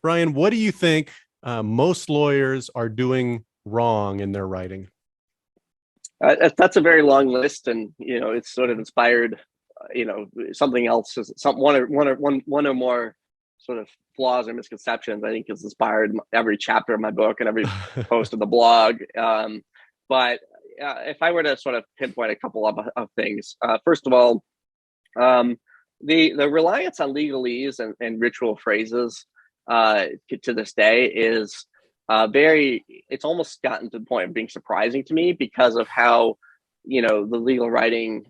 Ryan, what do you think most lawyers are doing wrong in their writing? That's a very long list, and it's sort of inspired, something else. Some one or more sort of flaws or misconceptions. I think has inspired every chapter of my book and every post of the blog. But if I were to sort of pinpoint a couple of things, first of all, the reliance on legalese and ritual phrases to this day is very, it's almost gotten to the point of being surprising to me because of how the legal writing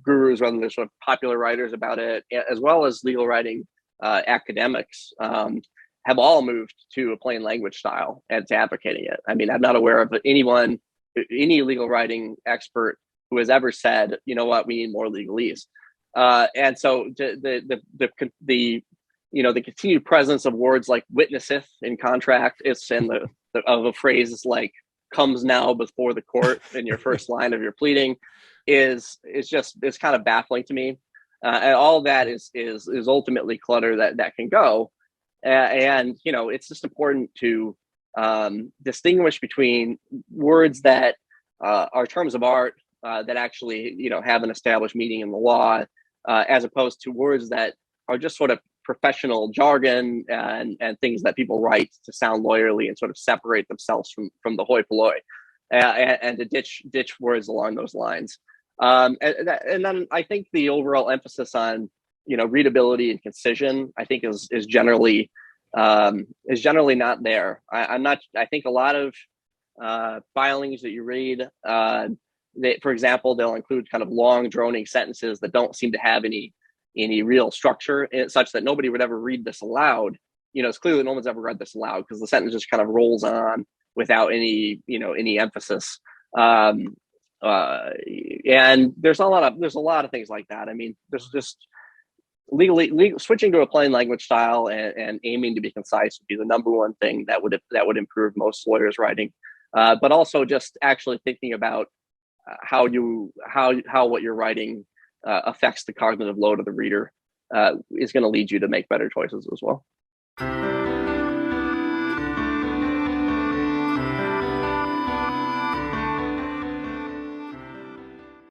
gurus, whether they're sort of popular writers about it, as well as legal writing academics, have all moved to a plain language style and to advocating it. I mean, I'm not aware of any legal writing expert who has ever said, you know what, we need more legalese. And so the continued presence of words like witnesseth in contract is and of a phrase like comes now before the court in your first line of your pleading is kind of baffling to me. And all of that is ultimately clutter that can go. And it's just important to distinguish between words that are terms of art that actually have an established meaning in the law, as opposed to words that are just sort of professional jargon and things that people write to sound lawyerly and sort of separate themselves from the hoi polloi, and to ditch words along those lines. And then I think the overall emphasis on readability and concision, I think is generally not there. I think a lot of filings that you read, for example, they'll include kind of long droning sentences that don't seem to have any real structure, such that nobody would ever read this aloud. It's clear that no one's ever read this aloud because the sentence just kind of rolls on without any emphasis. And there's a lot of things like that. I mean, there's just legally switching to a plain language style and aiming to be concise would be the number one thing that would improve most lawyers' writing. But also just actually thinking about how what you're writing affects the cognitive load of the reader is going to lead you to make better choices as well.